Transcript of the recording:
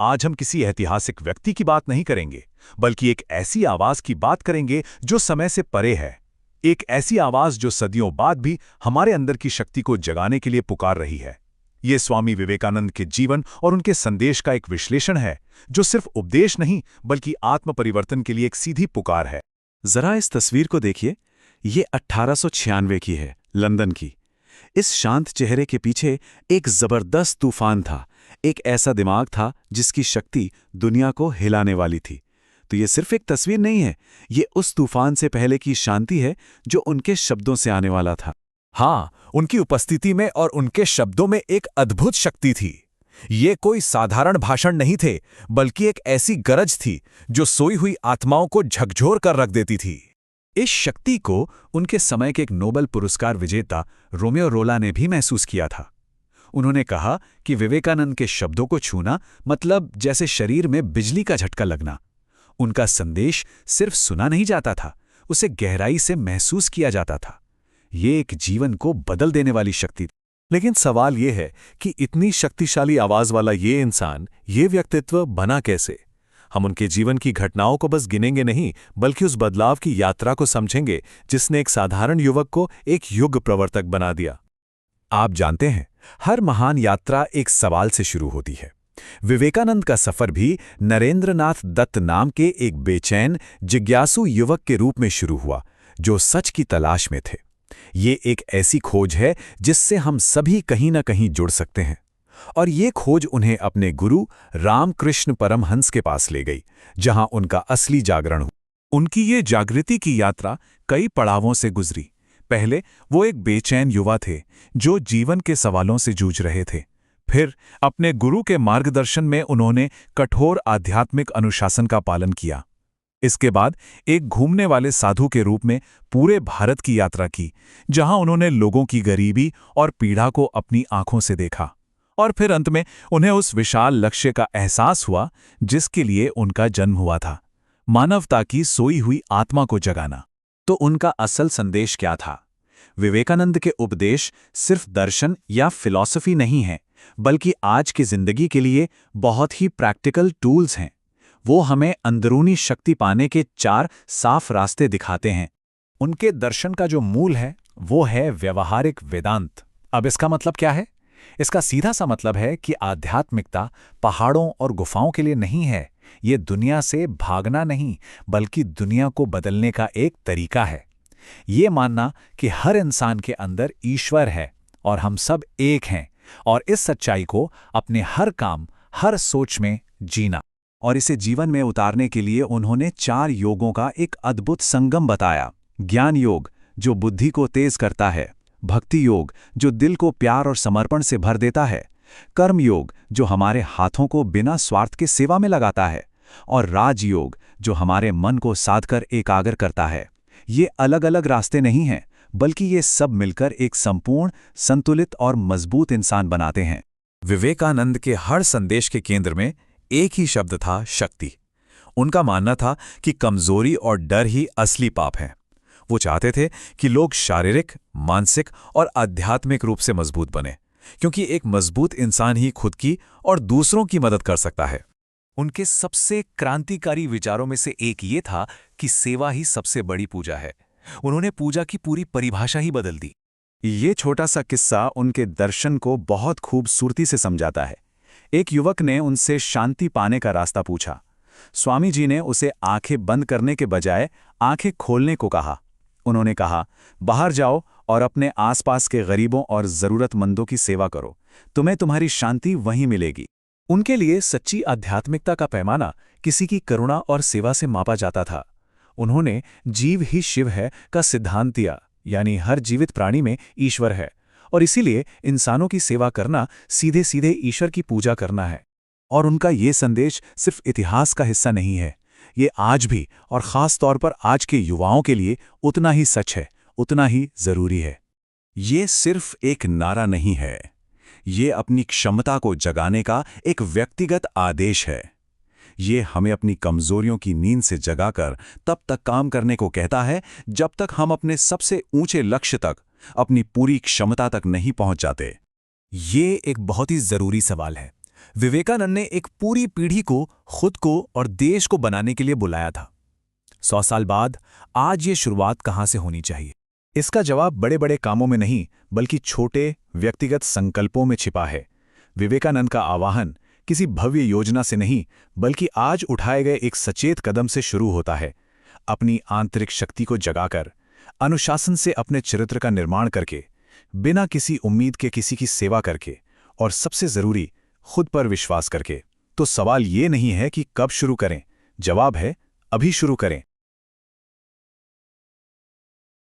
आज हम किसी ऐतिहासिक व्यक्ति की बात नहीं करेंगे, बल्कि एक ऐसी आवाज की बात करेंगे जो समय से परे है। एक ऐसी आवाज जो सदियों बाद भी हमारे अंदर की शक्ति को जगाने के लिए पुकार रही है। ये स्वामी विवेकानंद के जीवन और उनके संदेश का एक विश्लेषण है, जो सिर्फ उपदेश नहीं बल्कि आत्म परिवर्तन के लिए एक सीधी पुकार है। जरा इस तस्वीर को देखिए। ये 1896 की है, लंदन की। इस शांत चेहरे के पीछे एक जबरदस्त तूफान था, एक ऐसा दिमाग था जिसकी शक्ति दुनिया को हिलाने वाली थी। तो ये सिर्फ एक तस्वीर नहीं है, ये उस तूफान से पहले की शांति है जो उनके शब्दों से आने वाला था। हाँ, उनकी उपस्थिति में और उनके शब्दों में एक अद्भुत शक्ति थी। ये कोई साधारण भाषण नहीं थे, बल्कि एक ऐसी गरज थी जो सोई हुई आत्माओं को झकझोर कर रख देती थी। इस शक्ति को उनके समय के एक नोबेल पुरस्कार विजेता रोमियो रोला ने भी महसूस किया था। उन्होंने कहा कि विवेकानंद के शब्दों को छूना मतलब जैसे शरीर में बिजली का झटका लगना। उनका संदेश सिर्फ सुना नहीं जाता था, उसे गहराई से महसूस किया जाता था। ये एक जीवन को बदल देने वाली शक्ति थी। लेकिन सवाल ये है कि इतनी शक्तिशाली आवाज वाला ये इंसान, ये व्यक्तित्व बना कैसे? हम उनके जीवन की घटनाओं को बस गिनेंगे नहीं, बल्कि उस बदलाव की यात्रा को समझेंगे जिसने एक साधारण युवक को एक युग प्रवर्तक बना दिया। आप जानते हैं, हर महान यात्रा एक सवाल से शुरू होती है। विवेकानंद का सफर भी नरेंद्रनाथ दत्त नाम के एक बेचैन, जिज्ञासु युवक के रूप में शुरू हुआ, जो सच की तलाश में थे। ये एक ऐसी खोज है जिससे हम सभी कहीं न कहीं जुड़ सकते हैं। और ये खोज उन्हें अपने गुरु रामकृष्ण परमहंस के पास ले गई, जहां उनका असली जागरण हुआ। उनकी ये जागृति की यात्रा कई पड़ावों से गुजरी। पहले वो एक बेचैन युवा थे जो जीवन के सवालों से जूझ रहे थे। फिर अपने गुरु के मार्गदर्शन में उन्होंने कठोर आध्यात्मिक अनुशासन का पालन किया। इसके बाद एक घूमने वाले साधु के रूप में पूरे भारत की यात्रा की, जहां उन्होंने लोगों की गरीबी और पीड़ा को अपनी आंखों से देखा। और फिर अंत में उन्हें उस विशाल लक्ष्य का एहसास हुआ जिसके लिए उनका जन्म हुआ था, मानवता की सोई हुई आत्मा को जगाना। तो उनका असल संदेश क्या था? विवेकानंद के उपदेश सिर्फ दर्शन या फिलॉसफी नहीं है, बल्कि आज की जिंदगी के लिए बहुत ही प्रैक्टिकल टूल्स हैं। वो हमें अंदरूनी शक्ति पाने के 4 साफ रास्ते दिखाते हैं। उनके दर्शन का जो मूल है वो है व्यवहारिक वेदांत। अब इसका मतलब क्या है? इसका सीधा सा मतलब है कि आध्यात्मिकता पहाड़ों और गुफाओं के लिए नहीं है। ये दुनिया से भागना नहीं, बल्कि दुनिया को बदलने का एक तरीका है। ये मानना कि हर इंसान के अंदर ईश्वर है और हम सब एक हैं, और इस सच्चाई को अपने हर काम, हर सोच में जीना। और इसे जीवन में उतारने के लिए उन्होंने 4 योगों का एक अद्भुत संगम बताया। ज्ञान योग, जो बुद्धि को तेज करता है। भक्ति योग, जो दिल को प्यार और समर्पण से भर देता है। कर्म योग, जो हमारे हाथों को बिना स्वार्थ के सेवा में लगाता है। और राज योग, जो हमारे मन को साधकर एकाग्र करता है। ये अलग अलग रास्ते नहीं हैं, बल्कि ये सब मिलकर एक संपूर्ण, संतुलित और मजबूत इंसान बनाते हैं। विवेकानंद के हर संदेश के केंद्र में एक ही शब्द था, शक्ति। उनका मानना था कि कमजोरी और डर ही असली पाप है। वो चाहते थे कि लोग शारीरिक, मानसिक और आध्यात्मिक रूप से मजबूत बने, क्योंकि एक मजबूत इंसान ही खुद की और दूसरों की मदद कर सकता है। उनके सबसे क्रांतिकारी विचारों में से एक ये था कि सेवा ही सबसे बड़ी पूजा है। उन्होंने पूजा की पूरी परिभाषा ही बदल दी। ये छोटा सा किस्सा उनके दर्शन को बहुत खूबसूरती से समझाता है। एक युवक ने उनसे शांति पाने का रास्ता पूछा। स्वामी जी ने उसे आंखें बंद करने के बजाय आंखें खोलने को कहा। उन्होंने कहा, बाहर जाओ और अपने आसपास के गरीबों और जरूरतमंदों की सेवा करो, तुम्हें तुम्हारी शांति वहीं मिलेगी। उनके लिए सच्ची आध्यात्मिकता का पैमाना किसी की करुणा और सेवा से मापा जाता था। उन्होंने जीव ही शिव है का सिद्धांत दिया, यानी हर जीवित प्राणी में ईश्वर है, और इसीलिए इंसानों की सेवा करना सीधे सीधे ईश्वर की पूजा करना है। और उनका ये संदेश सिर्फ इतिहास का हिस्सा नहीं है, ये आज भी और ख़ास तौर पर आज के युवाओं के लिए उतना ही सच है, उतना ही ज़रूरी है। ये सिर्फ एक नारा नहीं है, ये अपनी क्षमता को जगाने का एक व्यक्तिगत आदेश है। ये हमें अपनी कमजोरियों की नींद से जगाकर तब तक काम करने को कहता है जब तक हम अपने सबसे ऊंचे लक्ष्य तक, अपनी पूरी क्षमता तक नहीं पहुंच जाते। ये एक बहुत ही ज़रूरी सवाल है। विवेकानंद ने एक पूरी पीढ़ी को खुद को और देश को बनाने के लिए बुलाया था। 100 साल बाद आज ये शुरुआत कहाँ से होनी चाहिए? इसका जवाब बड़े बड़े कामों में नहीं, बल्कि छोटे व्यक्तिगत संकल्पों में छिपा है। विवेकानंद का आह्वान किसी भव्य योजना से नहीं, बल्कि आज उठाए गए एक सचेत कदम से शुरू होता है। अपनी आंतरिक शक्ति को जगाकर, अनुशासन से अपने चरित्र का निर्माण करके, बिना किसी उम्मीद के किसी की सेवा करके, और सबसे जरूरी खुद पर विश्वास करके। तो सवाल ये नहीं है कि कब शुरू करें, जवाब है अभी शुरू करें।